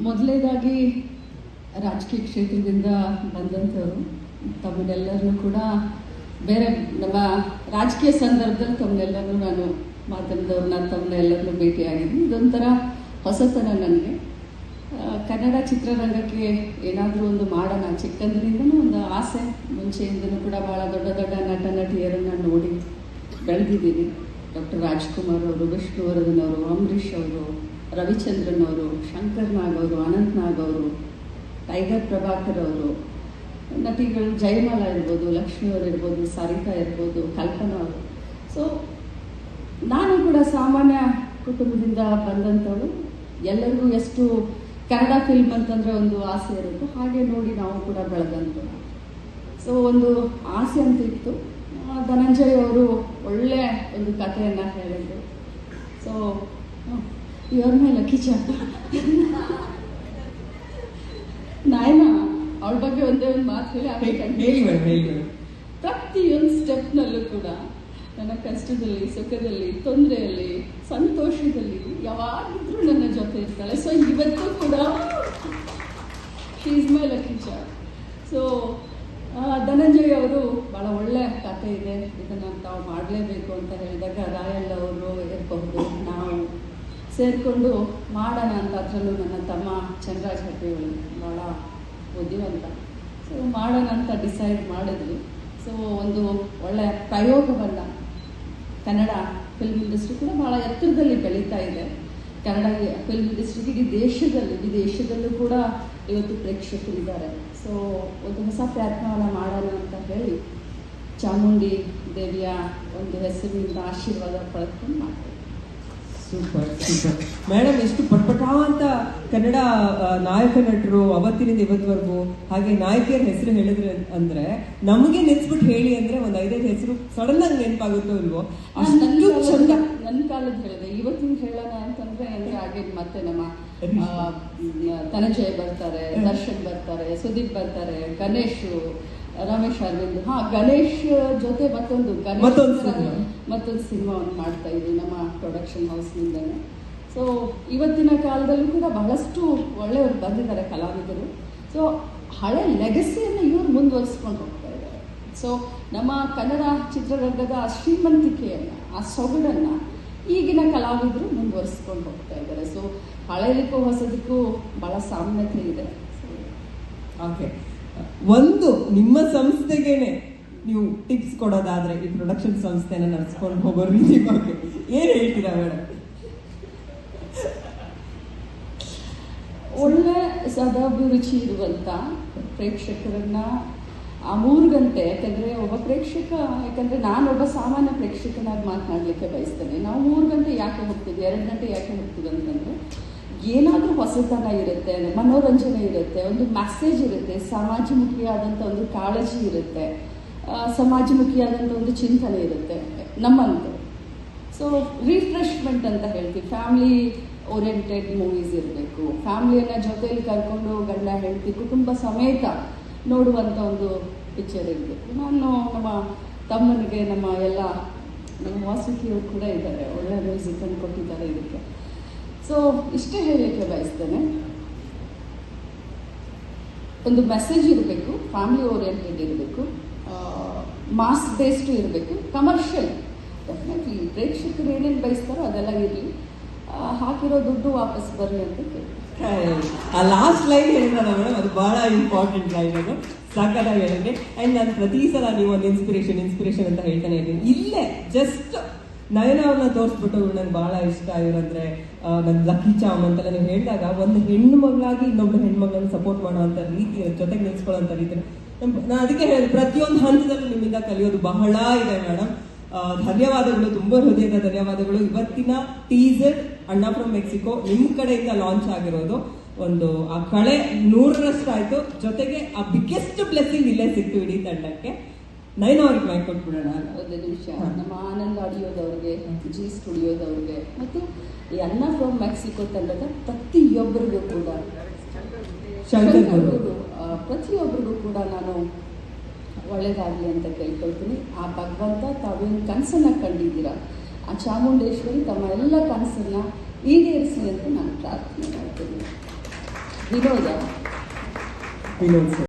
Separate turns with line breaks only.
ಮೊದಲನೇದಾಗಿ ರಾಜಕೀಯ ಕ್ಷೇತ್ರದಿಂದ ಬಂದಂಥವ್ರು ತಮ್ಮನ್ನೆಲ್ಲರನ್ನೂ ಕೂಡ ಬೇರೆ ನಮ್ಮ ರಾಜಕೀಯ ಸಂದರ್ಭದಲ್ಲಿ ತಮ್ಮನ್ನೆಲ್ಲರೂ ನಾನು ಮಾಧ್ಯಮದವ್ರನ್ನ ತಮ್ಮನ್ನೆಲ್ಲರನ್ನೂ ಭೇಟಿಯಾಗಿದ್ದೀನಿ. ಇದೊಂಥರ ಹೊಸತನ ನನಗೆ. ಕನ್ನಡ ಚಿತ್ರರಂಗಕ್ಕೆ ಏನಾದರೂ ಒಂದು ಮಾಡೋಣ, ಚಿಕ್ಕಂದಿನಿಂದನೂ ಒಂದು ಆಸೆ. ಮುಂಚೆಯಿಂದನೂ ಕೂಡ ಭಾಳ ದೊಡ್ಡ ದೊಡ್ಡ ನಟ ನಟಿಯರನ್ನು ನೋಡಿ ಬೆಳೆದಿದ್ದೀನಿ. ಡಾಕ್ಟರ್ ರಾಜ್ಕುಮಾರ್ ಅವರು, ವಿಷ್ಣುವರ್ಧನ್ ಅವರು, ಅಂಬರೀಷ್ ಅವರು, ರವಿಚಂದ್ರನ್ ಅವರು, ಶಂಕರ್ ನಾಗ್ ಅವರು, ಅನಂತ್ ನಾಗ್ ಅವರು, ಟೈಗರ್ ಪ್ರಭಾಕರ್ ಅವರು, ನಟಿಗಳು ಜಯಮಾಲಾ ಇರ್ಬೋದು, ಲಕ್ಷ್ಮಿ ಅವರು ಇರ್ಬೋದು, ಸರಿತಾ ಇರ್ಬೋದು, ಕಲ್ಪನಾ ಅವರು. ಸೊ ನಾನು ಕೂಡ ಸಾಮಾನ್ಯ ಕುಟುಂಬದಿಂದ ಬಂದಂಥವ್ರು. ಎಲ್ಲರಿಗೂ ಎಷ್ಟು ಕನ್ನಡ ಫಿಲ್ಮ್ ಅಂತಂದರೆ ಒಂದು ಆಸೆ ಇರುತ್ತೆ, ಹಾಗೆ ನೋಡಿ ನಾವು ಕೂಡ ಬೆಳೆದಂಥವ್ರು. ಸೊ ಒಂದು ಆಸೆ ಅಂತ ಇತ್ತು. ಧನಂಜಯ್ ಅವರು ಒಳ್ಳೆ ಒಂದು ಕಥೆಯನ್ನು ಹೇಳಿದ್ರು. ಸೊ ಇವ್ರ ಮೇಲೆ ಕಿಚಪ್ಪ ನಾಯನ ಅವಳ ಬಗ್ಗೆ ಒಂದೇ ಒಂದು ಮಾತು ಹೇಳಿ ಪ್ರತಿಯೊಂದು ಸ್ಟೆಪ್ನಲ್ಲೂ ಕೂಡ ನನ್ನ ಕಷ್ಟದಲ್ಲಿ, ಸುಖದಲ್ಲಿ, ತೊಂದರೆಯಲ್ಲಿ, ಸಂತೋಷದಲ್ಲಿ ಯಾವಾಗಿದ್ರೂ ನನ್ನ ಜೊತೆ ಇರ್ತಾಳೆ. ಸೊ ಇವತ್ತು ಕೂಡ she is my lucky charm. So Dhananjay ಅವರು ಭಾಳ ಒಳ್ಳೆ ಕಥೆ ಇದೆ, ಇದನ್ನು ತಾವು ಮಾಡಲೇಬೇಕು ಅಂತ ಹೇಳಿದಾಗ ರಾಯಲ್ ಅವರು ಇರಬಹುದು, ನಾವು ಸೇರಿಕೊಂಡು ಮಾಡೋಣ ಅಂತ. ಅದರಲ್ಲೂ ನನ್ನ ತಮ್ಮ ಚಂದ್ರರಾಜ್ ಹಟ್ಟಿಗಳು ಭಾಳ ಬುದ್ಧಿವಂತ. ಸೊ ಮಾಡೋಣ ಅಂತ ಡಿಸೈಡ್ ಮಾಡಿದ್ವಿ. ಸೊ ಒಂದು ಒಳ್ಳೆಯ ಪ್ರಯೋಗವನ್ನು ಕನ್ನಡ ಫಿಲ್ಮ್ ಇಂಡಸ್ಟ್ರಿ ಕೂಡ ಭಾಳ ಎತ್ತರದಲ್ಲಿ ಬೆಳೀತಾ ಇದೆ. ಕನ್ನಡ ಫಿಲ್ಮ್ ಇಂಡಸ್ಟ್ರಿಗೆ ಇಡೀ ದೇಶದಲ್ಲಿ, ವಿದೇಶದಲ್ಲೂ ಕೂಡ ಇವತ್ತು ಪ್ರೇಕ್ಷಕರಿದ್ದಾರೆ. ಸೊ ಒಂದು ಹೊಸ ಪ್ರಯತ್ನವನ್ನು ಮಾಡೋಣ ಅಂತ ಹೇಳಿ ಚಾಮುಂಡಿ ದೇವಿಯ ಒಂದು ಹೆಸರಿನಿಂದ ಆಶೀರ್ವಾದ ಪಡೆದುಕೊಂಡು ಮಾಡ್ತೀವಿ.
Super super madam. ಎಷ್ಟು ಪಟ್ಪಟ ಅಂತ ಕನ್ನಡ ನಾಯಕ ನಟರು ಅವತ್ತಿನಿಂದ ಇವತ್ತವರೆಗೂ, ಹಾಗೆ ನಾಯಕಿಯರ ಹೆಸರು ಹೇಳಿದ್ರೆ ಅಂದ್ರೆ ನಮಗೆ ನೆನ್ಸ್ಬಿಟ್ಟು ಹೇಳಿ ಅಂದ್ರೆ ಒಂದು 5-5 ಹೆಸರು ಸಡನ್ ಆಗಿ ನೆನಪಾಗುತ್ತೋ ಇಲ್ವೋ, ಅಷ್ಟು ಚಂದ.
ನನ್ನ ಕಾಲದ ಹೇಳಿದೆ, ಇವತ್ತಿನ ಹೇಳೋಣ ಅಂತಂದ್ರೆ ಹಾಗೆ ಮತ್ತೆ ನಮ್ಮ ಧನಂಜಯ್ ಬರ್ತಾರೆ, ದರ್ಶನ್ ಬರ್ತಾರೆ, ಸುದೀಪ್ ಬರ್ತಾರೆ, ಗಣೇಶ್, ರಮೇಶ್ ಅರವಿಂದ್. ಗಣೇಶ್ ಜೊತೆ ಮತ್ತೊಂದು ಸಿನಿಮಾವನ್ನು ಮಾಡ್ತಾ ಇದ್ವಿ ನಮ್ಮ ಪ್ರೊಡಕ್ಷನ್ ಹೌಸ್ನಿಂದನೇ. ಸೊ ಇವತ್ತಿನ ಕಾಲದಲ್ಲೂ ಕೂಡ ಬಹಳಷ್ಟು ಒಳ್ಳೆಯವರು ಬಂದಿದ್ದಾರೆ ಕಲಾವಿದರು. ಸೊ ಹಳೆ ಲೆಗಸಿಯನ್ನು ಇವರು ಮುಂದುವರಿಸ್ಕೊಂಡು ಹೋಗ್ತಾ ಇದ್ದಾರೆ. ಸೊ ನಮ್ಮ ಕನ್ನಡ ಚಿತ್ರರಂಗದ ಆ ಶ್ರೀಮಂತಿಕೆಯನ್ನು, ಆ ಸೊಗಡನ್ನು ಈಗಿನ ಕಲಾವಿದರು ಮುಂದುವರಿಸ್ಕೊಂಡು ಹೋಗ್ತಾ ಇದ್ದಾರೆ. ಸೊ ಹಳೆಯದಕ್ಕೂ ಹೊಸದಕ್ಕೂ ಭಾಳ ಸಾಮ್ಯತೆ ಇದೆ.
ಓಕೆ, ಒಂದು ನಿಮ್ಮ ಸಂಸ್ಥೆಗೇನೆ ನೀವು ಟಿಪ್ಸ್ ಕೊಡೋದಾದ್ರೆ ಈ ಪ್ರೊಡಕ್ಷನ್ ಸಂಸ್ಥೆನ ನಡೆಸ್ಕೊಂಡು ಹೋಗೋ ರೀತಿ ಬಗ್ಗೆ ಏನ್ ಹೇಳ್ತೀರಾ ಮೇಡಮ್?
ಒಳ್ಳೆ ಸದಾಭಿರುಚಿ ಇರುವಂತ ಪ್ರೇಕ್ಷಕರನ್ನ ಆ 3 ಗಂಟೆ, ಯಾಕಂದ್ರೆ ಒಬ್ಬ ಪ್ರೇಕ್ಷಕ, ಯಾಕಂದ್ರೆ ನಾನೊಬ್ಬ ಸಾಮಾನ್ಯ ಪ್ರೇಕ್ಷಕನಾಗಿ ಮಾತನಾಡ್ಲಿಕ್ಕೆ ಬಯಸ್ತೇನೆ. ನಾವು 3 ಗಂಟೆ ಯಾಕೆ ಹೋಗ್ತೀವಿ, 2 ಗಂಟೆ ಯಾಕೆ ಹೋಗ್ತೀವಿ ಅಂತಂದ್ರೆ ಏನಾದರೂ ಹೊಸತನ ಇರುತ್ತೆ, ಮನೋರಂಜನೆ ಇರುತ್ತೆ, ಒಂದು ಮೆಸೇಜ್ ಇರುತ್ತೆ, ಸಮಾಜಮುಖಿಯಾದಂಥ ಒಂದು ಕಾಳಜಿ ಇರುತ್ತೆ, ಸಮಾಜಮುಖಿಯಾದಂಥ ಒಂದು ಚಿಂತನೆ ಇರುತ್ತೆ ನಮ್ಮಂತೂ. ಸೊ ರಿಫ್ರೆಶ್ಮೆಂಟ್ ಅಂತ ಹೇಳ್ತೀವಿ. ಫ್ಯಾಮಿಲಿ ಓರಿಯೆಂಟೆಡ್ ಮೂವೀಸ್ ಇರಬೇಕು. ಫ್ಯಾಮಿಲಿಯನ್ನು ಜೊತೆಯಲ್ಲಿ ಕರ್ಕೊಂಡು ಗಂಡ ಹೆಂಡತಿ ಕುಟುಂಬ ಸಮೇತ ನೋಡುವಂಥ ಒಂದು ಪಿಕ್ಚರ್ ಇರಬೇಕು. ನಾನು ನಮ್ಮ ತಮ್ಮನಿಗೆ ನಮ್ಮ ವಾಸುಕಿಯವರು ಕೂಡ ಇದ್ದಾರೆ, ಒಳ್ಳೆ ಮ್ಯೂಸಿಕನ್ನು ಕೊಟ್ಟಿದ್ದಾರೆ ಇದಕ್ಕೆ. ಸೊ ಇಷ್ಟೇ ಹೇಳಲಿಕ್ಕೆ ಬಯಸ್ತೇನೆ, ಒಂದು ಮೆಸೇಜ್ ಇರಬೇಕು, ಫ್ಯಾಮಿಲಿ ಓರಿಯೆಂಟೆಡ್ ಇರಬೇಕು, ಮಾಸ್ ಬೇಸ್ಡು ಇರಬೇಕು, ಕಮರ್ಷಿಯಲ್. ಡೆಫಿನೆಟ್ಲಿ ಪ್ರೇಕ್ಷಕರು ಏನೇನು ಬಯಸ್ತಾರೋ ಅದೆಲ್ಲ ಇರಲಿ, ಹಾಕಿರೋ ದುಡ್ಡು ವಾಪಸ್ ಬರಲಿ ಅಂತ ಕೇಳಿ.
ಆ ಲಾಸ್ಟ್ ಲೈನ್ ಹೇಳಿದ್ರಲ್ಲ ಮೇಡಮ್, ಅದು ಬಹಳ ಇಂಪಾರ್ಟೆಂಟ್ ಲೈನ್. ಅದು ಸಾಕಾಗಿ ಹೇಳಿದ್ರೆ. ಆ್ಯಂಡ್ ನಾನು ಪ್ರತಿ ಸಲ ನೀವು ಒಂದು ಇನ್ಸ್ಪಿರೇಷನ್ ಅಂತ ಹೇಳ್ತಾನೆ ಇದ್ದೀನಿ. ಇಲ್ಲೇ ಜಸ್ಟ್ ನಯನ ಅವ್ರನ್ನ ತೋರಿಸ್ಬಿಟ್ಟು ನನಗೆ ಬಹಳ ಇಷ್ಟ ಇವರಂದ್ರೆ ನನ್ನ ಲಕ್ಕಿ ಚಾಮ್ ಅಂತೆಲ್ಲ ನೀವು ಹೇಳಿದಾಗ, ಒಂದು ಹೆಣ್ಣು ಮಗಳಾಗಿ ಇನ್ನೊಬ್ಬ ಹೆಣ್ಮಗಳನ್ನ ಸಪೋರ್ಟ್ ಮಾಡೋಂಥ ರೀತಿ, ಜೊತೆಗೆ ನಿಲ್ಸ್ಕೊಳ್ಳೋಂಥ ರೀತಿ, ನಾನು ಅದಕ್ಕೆ ಹೇಳಿದೆ ಪ್ರತಿಯೊಂದು ಹಂತದಲ್ಲೂ ನಿಮ್ಮಿಂದ ಕಲಿಯೋದು ಬಹಳ ಇದೆ ಮೇಡಮ್. ಧನ್ಯವಾದಗಳು, ತುಂಬಾ ಹೃದಯದ ಧನ್ಯವಾದಗಳು. ಇವತ್ತಿನ ಟೀಸರ್ ಅಣ್ಣ ಫ್ರಮ್ ಮೆಕ್ಸಿಕೋ ನಿಮ್ಮ ಕಡೆಯಿಂದ ಲಾಂಚ್ ಆಗಿರೋದು ಒಂದು ಆ ಕಳೆ 100ರಷ್ಟು ಆಯ್ತು. ಜೊತೆಗೆ ಆ ಬಿಗ್ಗೆಸ್ಟ್ ಬ್ಲೆಸ್ಸಿಂಗ್ ಇಲ್ಲೇ ಸಿಕ್ತು ಇಡೀ ತಂಡಕ್ಕೆ. ನೈನ್ ಅವ್ರಿಗೆ ಮೈಕ್ ಕೊಟ್ಬಿಡೋಣ.
ಒಂದು ನಿಮಿಷ. ನಮ್ಮ ಆನಂದ್ ಆಡಿಯೋದವ್ರಿಗೆ, ಜಿ ಸ್ಟುಡಿಯೋದವ್ರಿಗೆ ಮತ್ತು ಈ ಅಣ್ಣ ಫ್ರಮ್ ಮೆಕ್ಸಿಕೋ ತಂಡದ ಪ್ರತಿಯೊಬ್ಬರಿಗೂ ಕೂಡ, ಪ್ರತಿಯೊಬ್ಬರಿಗೂ ಕೂಡ ನಾನು ಒಳ್ಳೇದಾಗಲಿ ಅಂತ ಕೇಳ್ಕೊಳ್ತೀನಿ. ಆ ಭಗವಂತ ತಾವೇನು ಕನಸನ್ನು ಕಂಡಿದ್ದೀರಾ, ಆ ಚಾಮುಂಡೇಶ್ವರಿ ತಮ್ಮ ಎಲ್ಲ ಕನಸನ್ನು ಈಡೇರಿಸಲಿ ಅಂತ ನಾನು ಪ್ರಾರ್ಥನೆ ಮಾಡ್ತೀನಿ. ವಿನೋದ
ವಿನೋದ್ ಸರ್.